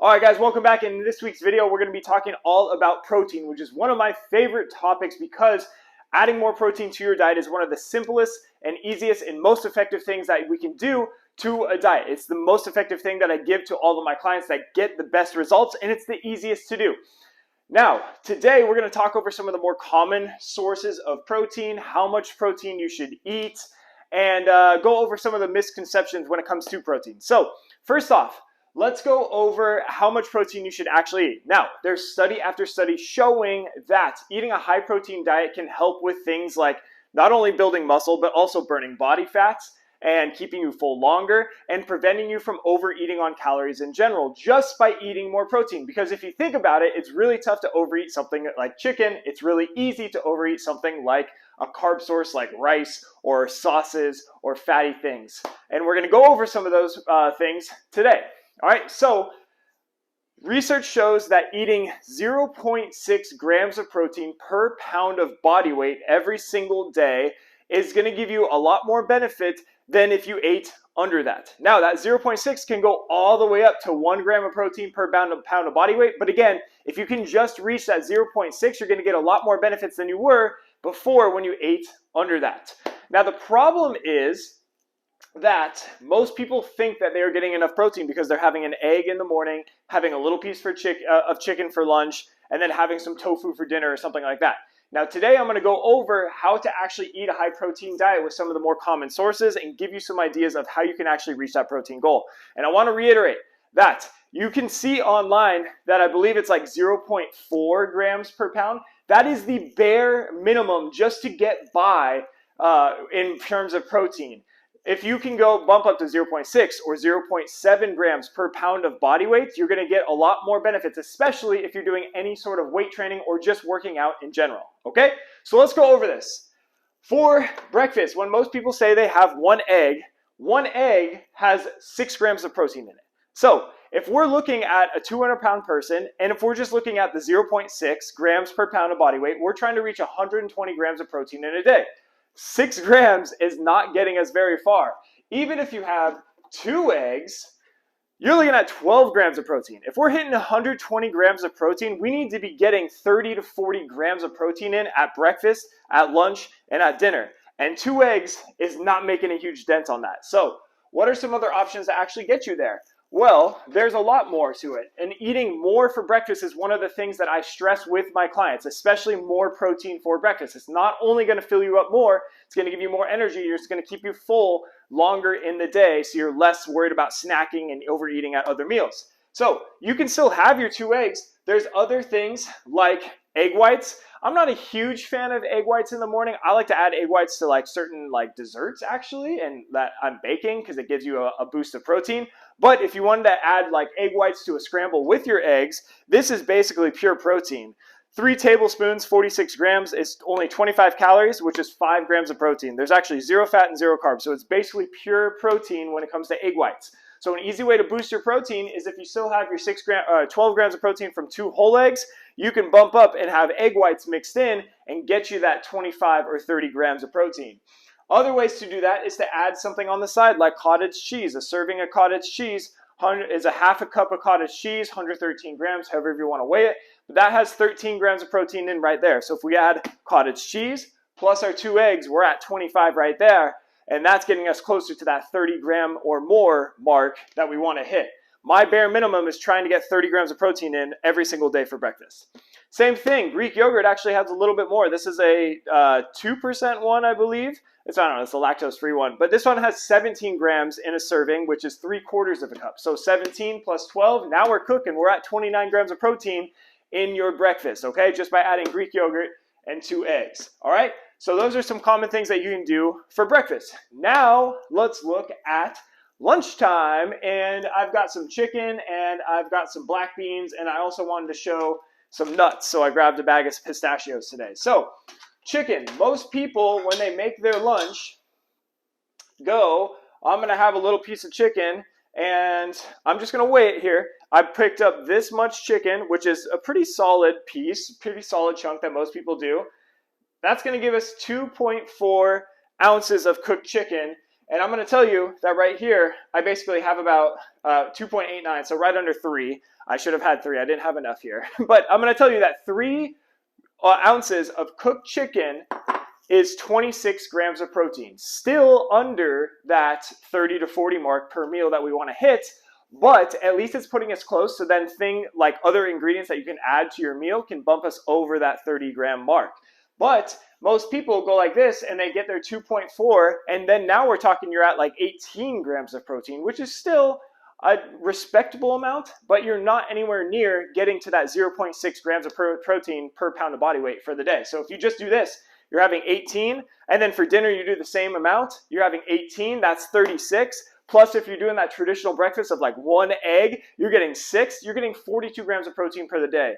All right, guys, welcome back. In this week's video, we're going to be talking all about protein, which is one of my favorite topics because adding more protein to your diet is one of the simplest and easiest and most effective things that we can do to a diet. It's the most effective thing that I give to all of my clients that get the best results, and it's the easiest to do. Now, today we're going to talk over some of the more common sources of protein, how much protein you should eat, and go over some of the misconceptions when it comes to protein. So, first off, let's go over how much protein you should actually eat. Now, there's study after study showing that eating a high protein diet can help with things like not only building muscle, but also burning body fats and keeping you full longer and preventing you from overeating on calories in general just by eating more protein. Because if you think about it, it's really tough to overeat something like chicken. It's really easy to overeat something like a carb source like rice or sauces or fatty things. And we're going to go over some of those things today. All right, so research shows that eating 0.6 grams of protein per pound of body weight every single day is going to give you a lot more benefit than if you ate under that. Now, that 0.6 can go all the way up to 1 gram of protein per pound of body weight. But again, if you can just reach that 0.6, you're going to get a lot more benefits than you were before when you ate under that. Now, the problem is that most people think that they are getting enough protein because they're having an egg in the morning, having a little piece of chicken for lunch, and then having some tofu for dinner or something like that. Now today I'm going to go over how to actually eat a high protein diet with some of the more common sources and give you some ideas of how you can actually reach that protein goal. And I want to reiterate that you can see online that I believe it's like 0.4 grams per pound. That is the bare minimum just to get by in terms of protein. If you can go bump up to 0.6 or 0.7 grams per pound of body weight, you're going to get a lot more benefits, especially if you're doing any sort of weight training or just working out in general. Okay, so let's go over this. For breakfast, when most people say they have one egg has 6 grams of protein in it. So if we're looking at a 200-pound person, and if we're just looking at the 0.6 grams per pound of body weight, we're trying to reach 120 grams of protein in a day. 6 grams is not getting us very far. Even if you have 2 eggs, you're looking at 12 grams of protein. If we're hitting 120 grams of protein, we need to be getting 30 to 40 grams of protein in at breakfast, at lunch, and at dinner. And 2 eggs is not making a huge dent on that. So what are some other options that actually get you there? Well, there's a lot more to it. And eating more for breakfast is one of the things that I stress with my clients, especially more protein for breakfast. It's not only going to fill you up more, it's going to give you more energy. It's going to keep you full longer in the day so you're less worried about snacking and overeating at other meals. So you can still have your 2 eggs. There's other things like egg whites. I'm not a huge fan of egg whites in the morning. I like to add egg whites to like certain like desserts actually, and that I'm baking because it gives you a boost of protein. But if you wanted to add like egg whites to a scramble with your eggs, this is basically pure protein. 3 tablespoons, 46 grams is only 25 calories, which is 5 grams of protein. There's actually 0 fat and 0 carbs. So it's basically pure protein when it comes to egg whites. So an easy way to boost your protein is if you still have your 12 grams of protein from 2 whole eggs, you can bump up and have egg whites mixed in and get you that 25 or 30 grams of protein. Other ways to do that is to add something on the side like cottage cheese. A serving of cottage cheese is a half a cup of cottage cheese, 113 grams, however you want to weigh it. But that has 13 grams of protein in right there. So if we add cottage cheese plus our 2 eggs, we're at 25 right there. And that's getting us closer to that 30 gram or more mark that we want to hit. My bare minimum is trying to get 30 grams of protein in every single day for breakfast. Same thing, Greek yogurt actually has a little bit more. This is a 2% one, I believe. It's a lactose-free one. But this one has 17 grams in a serving, which is 3/4 of a cup. So 17 plus 12, now we're cooking. We're at 29 grams of protein in your breakfast, okay? Just by adding Greek yogurt and 2 eggs, all right? So those are some common things that you can do for breakfast. Now, let's look at lunchtime, and I've got some chicken, and I've got some black beans, and I also wanted to show some nuts, so I grabbed a bag of pistachios today. So, chicken. Most people, when they make their lunch, I'm going to have a little piece of chicken, and I'm just going to weigh it here. I picked up this much chicken, which is a pretty solid piece, pretty solid chunk that most people do. That's going to give us 2.4 ounces of cooked chicken. And I'm going to tell you that right here, I basically have about 2.89, so right under 3. I should have had 3. I didn't have enough here. But I'm going to tell you that 3 ounces of cooked chicken is 26 grams of protein. Still under that 30 to 40 mark per meal that we want to hit, but at least it's putting us close. So then like other ingredients that you can add to your meal can bump us over that 30 gram mark. But most people go like this and they get their 2.4, and then now we're talking you're at like 18 grams of protein, which is still a respectable amount, but you're not anywhere near getting to that 0.6 grams of protein per pound of body weight for the day. So if you just do this, you're having 18, and then for dinner you do the same amount, you're having 18, that's 36. Plus, if you're doing that traditional breakfast of like 1 egg, you're getting 6. You're getting 42 grams of protein for the day.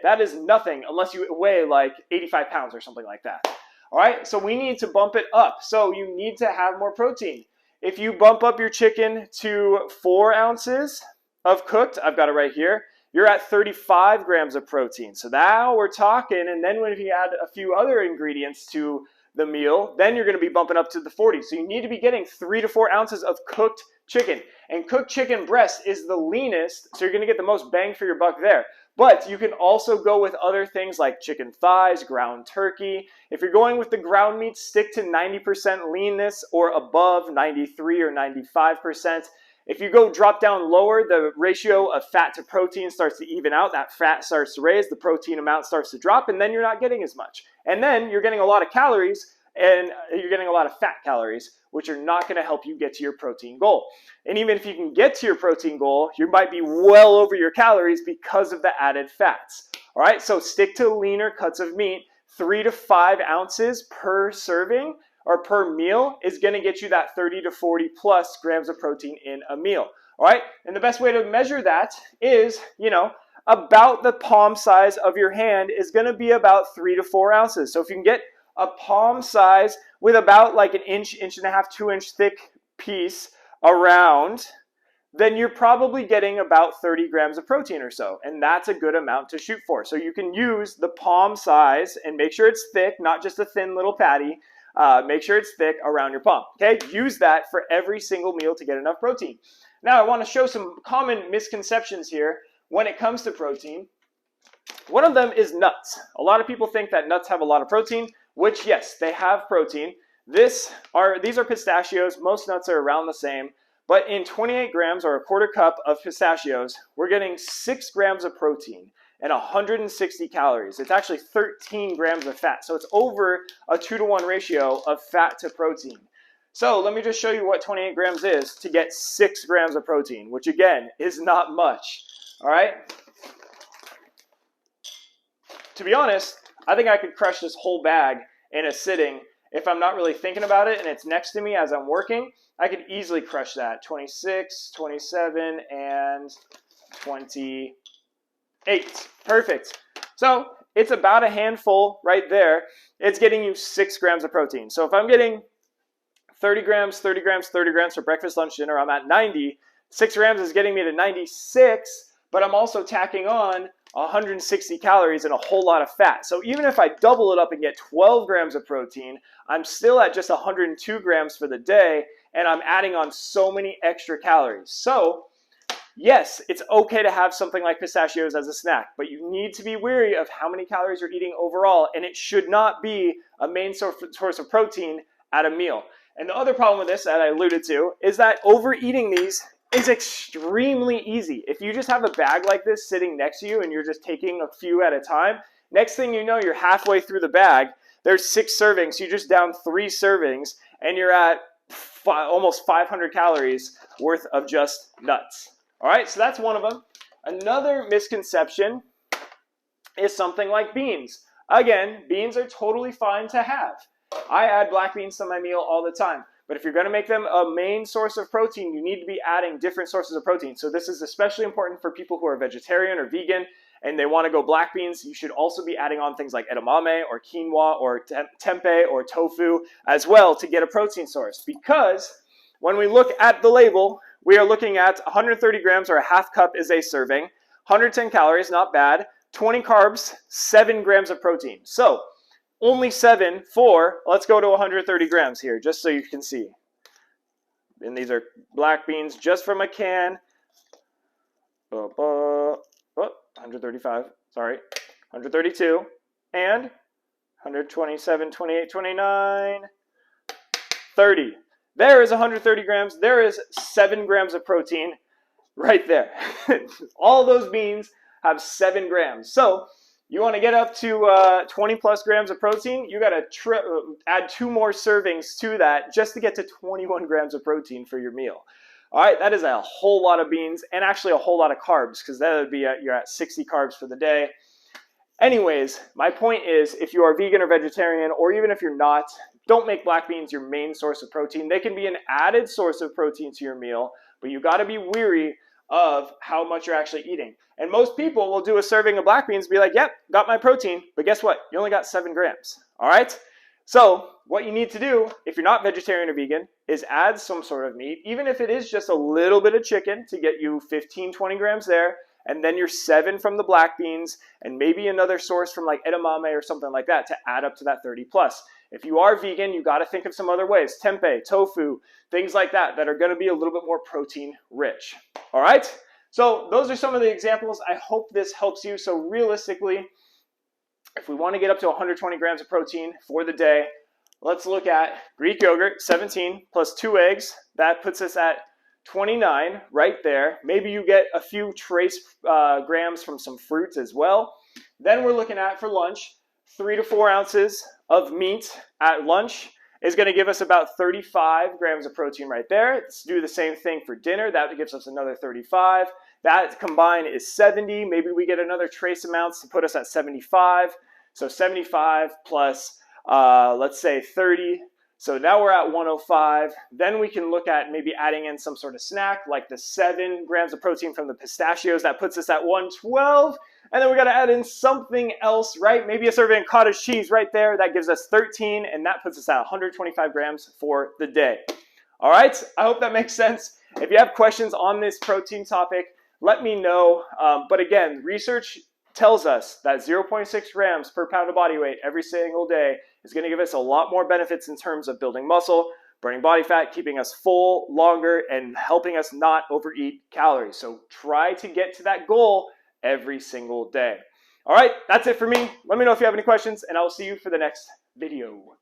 That is nothing unless you weigh like 85 pounds or something like that. All right, so we need to bump it up. So you need to have more protein. If you bump up your chicken to 4 ounces of cooked, I've got it right here, you're at 35 grams of protein. So now we're talking, and then when you add a few other ingredients to the meal, then you're going to be bumping up to the 40. So you need to be getting 3 to 4 ounces of cooked chicken. And cooked chicken breast is the leanest, so you're going to get the most bang for your buck there. But you can also go with other things like chicken thighs, ground turkey. If you're going with the ground meat, stick to 90% leanness or above 93 or 95%. If you go drop down lower, the ratio of fat to protein starts to even out. That fat starts to raise, the protein amount starts to drop, and then you're not getting as much. And then you're getting a lot of calories, and you're getting a lot of fat calories, which are not going to help you get to your protein goal. And even if you can get to your protein goal, you might be well over your calories because of the added fats. All right, so stick to leaner cuts of meat. 3 to 5 ounces per serving or per meal is going to get you that 30 to 40 plus grams of protein in a meal. All right, and the best way to measure that is, about the palm size of your hand is going to be about 3 to 4 ounces. So if you can get a palm size with about like an inch, inch and a half, 2 inch thick piece around, then you're probably getting about 30 grams of protein or so. And that's a good amount to shoot for. So you can use the palm size and make sure it's thick, not just a thin little patty. Make sure it's thick around your palm. Okay, use that for every single meal to get enough protein. Now I want to show some common misconceptions here when it comes to protein. One of them is nuts. A lot of people think that nuts have a lot of protein, which yes, they have protein. These are pistachios. Most nuts are around the same. But in 28 grams or a quarter cup of pistachios, we're getting 6 grams of protein and 160 calories. It's actually 13 grams of fat. So it's over a 2-to-1 ratio of fat to protein. So let me just show you what 28 grams is to get 6 grams of protein, which again is not much. All right? To be honest, I think I could crush this whole bag in a sitting. If I'm not really thinking about it and it's next to me as I'm working, I could easily crush that. 26, 27, and 28. Perfect. So it's about a handful right there. It's getting you 6 grams of protein. So if I'm getting 30 grams, 30 grams, 30 grams for breakfast, lunch, dinner, I'm at 90. 6 grams is getting me to 96, but I'm also tacking on 160 calories and a whole lot of fat. So even if I double it up and get 12 grams of protein, I'm still at just 102 grams for the day, and I'm adding on so many extra calories. So yes, it's okay to have something like pistachios as a snack, but you need to be wary of how many calories you're eating overall, and it should not be a main source of protein at a meal. And the other problem with this that I alluded to is that overeating these is extremely easy. If you just have a bag like this sitting next to you and you're just taking a few at a time, next thing you know, you're halfway through the bag. There's 6 servings. You just down 3 servings and you're at almost 500 calories worth of just nuts. All right, so that's one of them. Another misconception is something like beans. Again, beans are totally fine to have. I add black beans to my meal all the time. But if you're going to make them a main source of protein, you need to be adding different sources of protein. So this is especially important for people who are vegetarian or vegan and they want to go black beans. You should also be adding on things like edamame or quinoa or tempeh or tofu as well to get a protein source. Because when we look at the label, we are looking at 130 grams or a half cup is a serving, 110 calories, not bad, 20 carbs, 7 grams of protein. So only 7 for, let's go to 130 grams here, just so you can see. and these are black beans just from a can. 135, sorry, 132, and 127, 28, 29, 30. There is 130 grams. There is 7 grams of protein right there. All those beans have 7 grams. So you want to get up to 20 plus grams of protein, you got to add 2 more servings to that just to get to 21 grams of protein for your meal. All right, that is a whole lot of beans and actually a whole lot of carbs, because that would be you're at 60 carbs for the day. Anyways, my point is, if you are vegan or vegetarian, or even if you're not, don't make black beans your main source of protein. They can be an added source of protein to your meal, but you got to be weary of how much you're actually eating. And most people will do a serving of black beans and be like, yep, got my protein, but guess what? You only got 7 grams, all right? So what you need to do, if you're not vegetarian or vegan, is add some sort of meat, even if it is just a little bit of chicken, to get you 15, 20 grams there, and then your 7 from the black beans, and maybe another source from like edamame or something like that to add up to that 30 plus. If you are vegan, you got to think of some other ways, tempeh, tofu, things like that are going to be a little bit more protein rich. All right? So those are some of the examples. I hope this helps you. So realistically, if we want to get up to 120 grams of protein for the day, let's look at Greek yogurt, 17 plus 2 eggs. That puts us at 29 right there. Maybe you get a few trace grams from some fruits as well. Then we're looking at, for lunch, 3 to 4 ounces of meat at lunch is going to give us about 35 grams of protein right there. Let's do the same thing for dinner. That gives us another 35. That combined is 70. Maybe we get another trace amounts to put us at 75. So 75 plus, let's say 30. So now we're at 105. Then we can look at maybe adding in some sort of snack, like the 7 grams of protein from the pistachios. That puts us at 112. And then we got to add in something else, right? Maybe a serving of cottage cheese right there. That gives us 13, and that puts us at 125 grams for the day. All right, I hope that makes sense. If you have questions on this protein topic, let me know. But again, research tells us that 0.6 grams per pound of body weight every single day is going to give us a lot more benefits in terms of building muscle, burning body fat, keeping us full longer, and helping us not overeat calories. So try to get to that goal every single day. All right, that's it for me. Let me know if you have any questions, and I will see you for the next video.